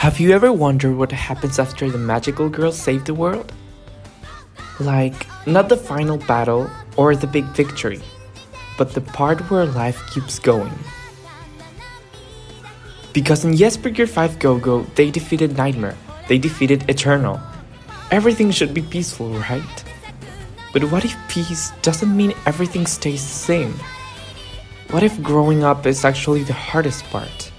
Have you ever wondered what happens after the magical girls save the world? Like, not the final battle or the big victory, but the part where life keeps going. Because in Precure 5 GoGo, they defeated Nightmare, they defeated Eternal. Everything should be peaceful, right? But what if peace doesn't mean everything stays the same? What if growing up is actually the hardest part?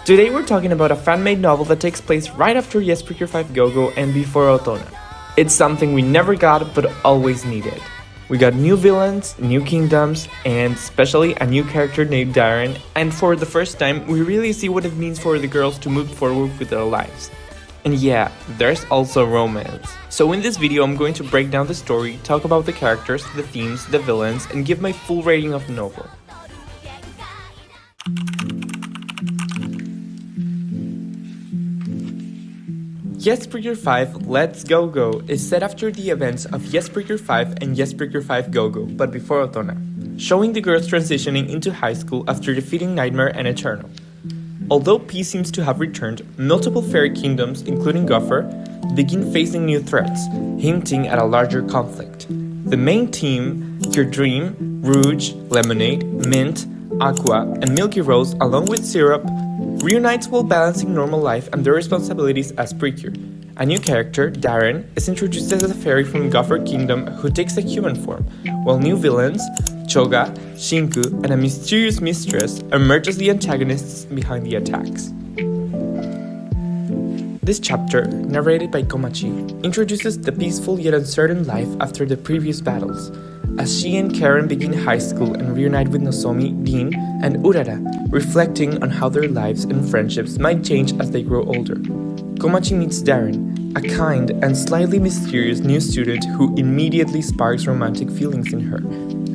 Today we're talking about a fan-made novel that takes place right after Precure 5 GoGo and before Otona. It's something we never got but always needed. We got new villains, new kingdoms, and especially a new character named Darren, and for the first time we really see what it means for the girls to move forward with their lives. And yeah, there's also romance. So in this video I'm going to break down the story, talk about the characters, the themes, the villains, and give my full rating of the novel. Precure 5 Let's GoGo is set after the events of Precure 5 and Precure 5 GoGo, but before Otona, showing the girls transitioning into high school after defeating Nightmare and Eternal. Although peace seems to have returned, multiple fairy kingdoms, including Gopher, begin facing new threats, hinting at a larger conflict. The main team, Your Dream, Rouge, Lemonade, Mint, Aqua, and Milky Rose, along with Syrup, reunites while balancing normal life and their responsibilities as Precure. A new character, Darren, is introduced as a fairy from Gopher Kingdom who takes a human form, while new villains, Choga, Shinku, and a mysterious Mistress emerge as the antagonists behind the attacks. This chapter, narrated by Komachi, introduces the peaceful yet uncertain life after the previous battles, as she and Karen begin high school and reunite with Nozomi, Dean, and Urara, reflecting on how their lives and friendships might change as they grow older. Komachi meets Darren, a kind and slightly mysterious new student who immediately sparks romantic feelings in her,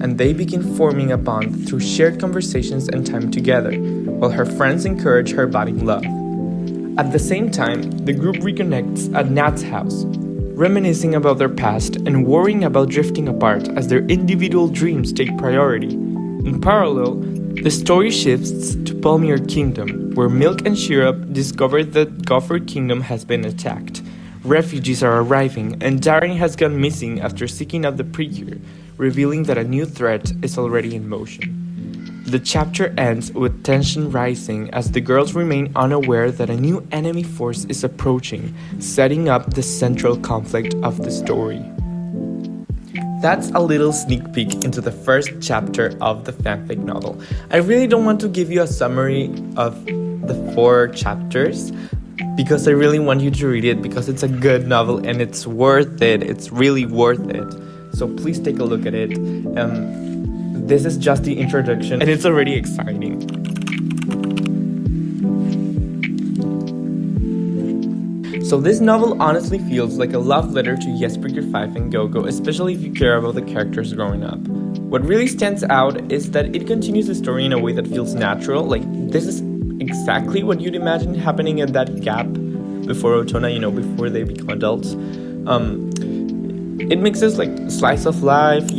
and they begin forming a bond through shared conversations and time together, while her friends encourage her budding love. At the same time, the group reconnects at Nat's house, reminiscing about their past and worrying about drifting apart as their individual dreams take priority. In parallel, the story shifts to Palmier Kingdom, where Milk and Syrup discover that Gopher Kingdom has been attacked. Refugees are arriving, and Darren has gone missing after seeking out the Precure, revealing that a new threat is already in motion. The chapter ends with tension rising as the girls remain unaware that a new enemy force is approaching, setting up the central conflict of the story. That's a little sneak peek into the first chapter of the fanfic novel. I really don't want to give you a summary of the 4 chapters because I really want you to read it because it's a good novel and it's worth it. It's really worth it. So please take a look at it. This is just the introduction and it's already exciting. So this novel honestly feels like a love letter to Precure 5 and GoGo, especially if you care about the characters growing up. What really stands out is that it continues the story in a way that feels natural, like this is exactly what you'd imagine happening at that gap before Otona, before they become adults. It mixes like slice of life,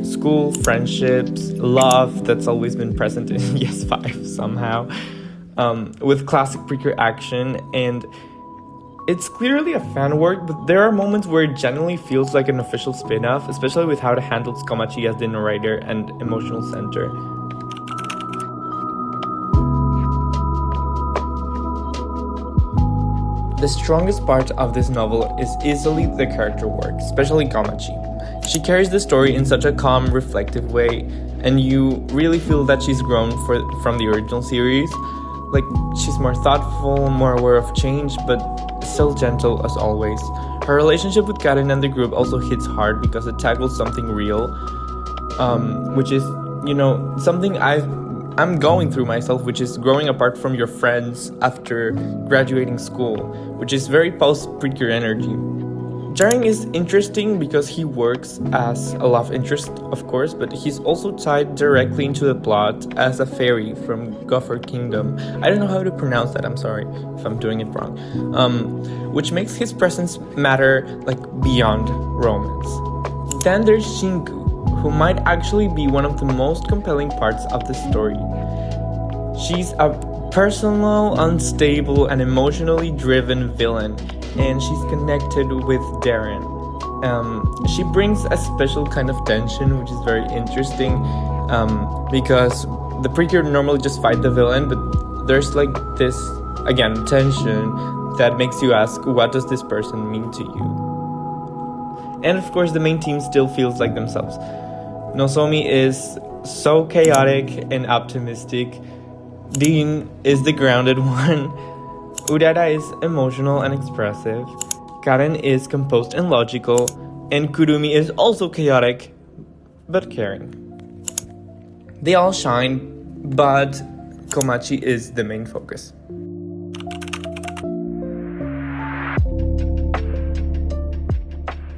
school, friendships, love that's always been present in 5 somehow, with classic Precure action, and it's clearly a fan work, but there are moments where it genuinely feels like an official spin-off, especially with how it handles Komachi as the narrator and emotional center. The strongest part of this novel is easily the character work, especially Komachi. She carries the story in such a calm, reflective way, and you really feel that she's grown from the original series. Like, she's more thoughtful, more aware of change, but still gentle as always. Her relationship with Karen and the group also hits hard because it tackles something real, which is, something I'm going through myself, which is growing apart from your friends after graduating school, which is very post-Precure energy. Darren is interesting because he works as a love interest, of course, but he's also tied directly into the plot as a fairy from Gopher Kingdom. I don't know how to pronounce that, I'm sorry if I'm doing it wrong. Which makes his presence matter beyond romance. Then there's Shinku, who might actually be one of the most compelling parts of the story. She's a personal, unstable, and emotionally driven villain, and she's connected with Darren. She brings a special kind of tension, which is very interesting, because the Precure normally just fight the villain, but there's like this, again, tension that makes you ask, what does this person mean to you? And of course, the main team still feels like themselves. Nozomi is so chaotic and optimistic. Dean is the grounded one. Urara is emotional and expressive. Karen is composed and logical. And Kurumi is also chaotic, but caring. They all shine, but Komachi is the main focus.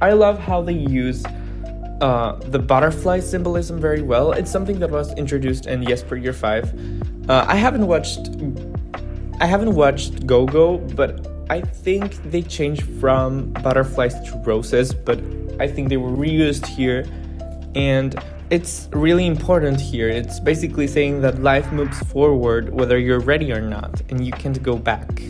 I love how they use the butterfly symbolism very well. It's something that was introduced in Precure 5. I haven't watched GoGo, but I think they changed from butterflies to roses, but I think they were reused here, and it's really important here. It's basically saying that life moves forward whether you're ready or not, and you can't go back.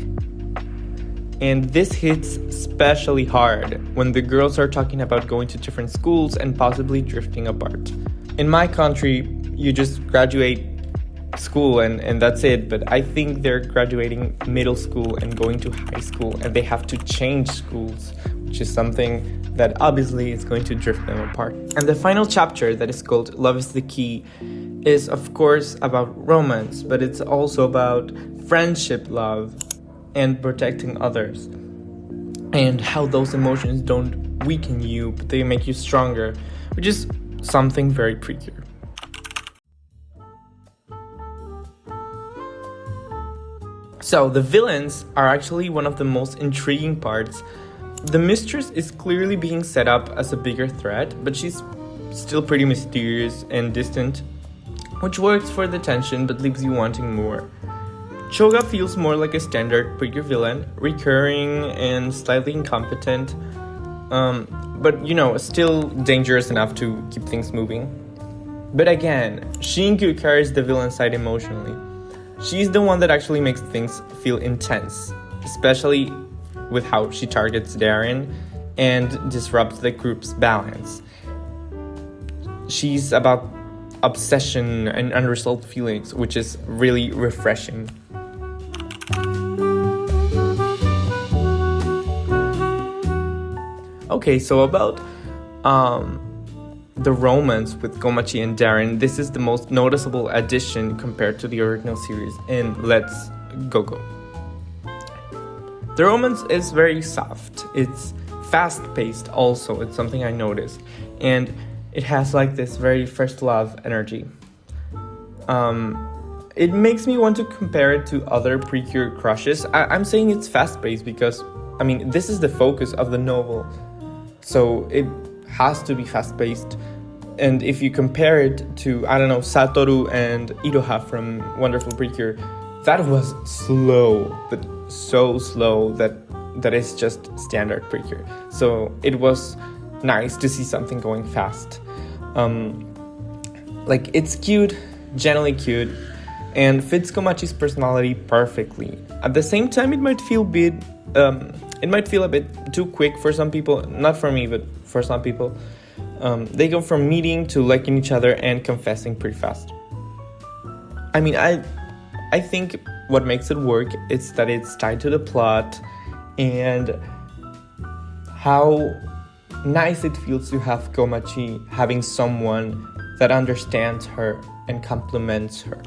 And this hits especially hard when the girls are talking about going to different schools and possibly drifting apart. In my country, you just graduate school and that's it, but I think they're graduating middle school and going to high school, and they have to change schools, which is something that obviously is going to drift them apart. And the final chapter, that is called Love is the Key, is of course about romance, but it's also about friendship, love, and protecting others, and how those emotions don't weaken you, but they make you stronger, which is something very Precure. So the villains are actually one of the most intriguing parts. The Mistress is clearly being set up as a bigger threat, but she's still pretty mysterious and distant, which works for the tension but leaves you wanting more. Choga feels more like a standard Precure villain, recurring and slightly incompetent, but still dangerous enough to keep things moving. But again, Shinku carries the villain side emotionally. She's the one that actually makes things feel intense, especially with how she targets Darren and disrupts the group's balance. She's about obsession and unresolved feelings, which is really refreshing. Okay, so about the romance with Komachi and Darren, this is the most noticeable addition compared to the original series in Let's GoGo. The romance is very soft. It's fast-paced also. It's something I noticed. And it has like this very first love energy. It makes me want to compare it to other Precure crushes. I'm saying it's fast-paced because, this is the focus of the novel. So it has to be fast-paced. And if you compare it to, Satoru and Iroha from Wonderful Precure, that was slow, but so slow that is just standard Precure. So it was nice to see something going fast. It's cute, generally cute, and fits Komachi's personality perfectly. At the same time, it might feel a bit too quick for some people. Not for me, but for some people. They go from meeting to liking each other and confessing pretty fast. I think what makes it work is that it's tied to the plot and how nice it feels to have Komachi having someone that understands her and compliments her.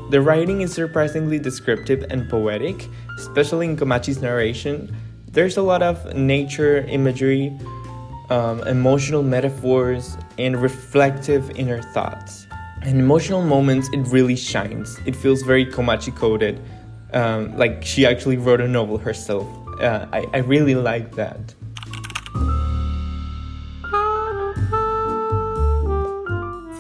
The writing is surprisingly descriptive and poetic, especially in Komachi's narration. There's a lot of nature imagery, emotional metaphors, and reflective inner thoughts. In emotional moments, it really shines. It feels very Komachi-coded, like she actually wrote a novel herself. I really like that.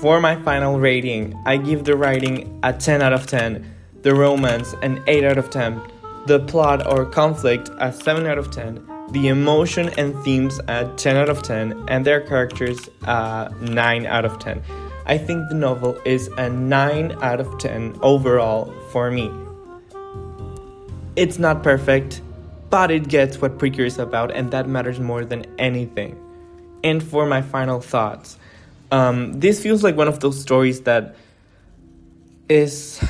For my final rating, I give the writing a 10 out of 10, the romance an 8 out of 10, the plot or conflict a 7 out of 10, the emotion and themes a 10 out of 10, and their characters a 9 out of 10. I think the novel is a 9 out of 10 overall for me. It's not perfect, but it gets what Precure is about, and that matters more than anything. And for my final thoughts, this feels like one of those stories that is,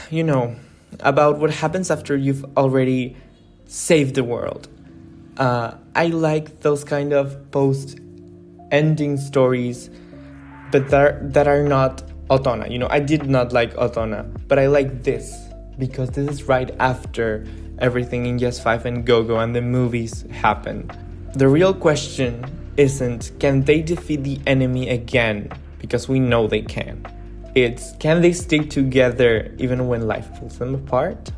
about what happens after you've already saved the world. I like those kind of post-ending stories, but that are not Otona. I did not like Otona, but I like this, because this is right after everything in Yes 5 and GoGo and the movies happen. The real question isn't, can they defeat the enemy again? Because we know they can. It's, can they stay together even when life pulls them apart?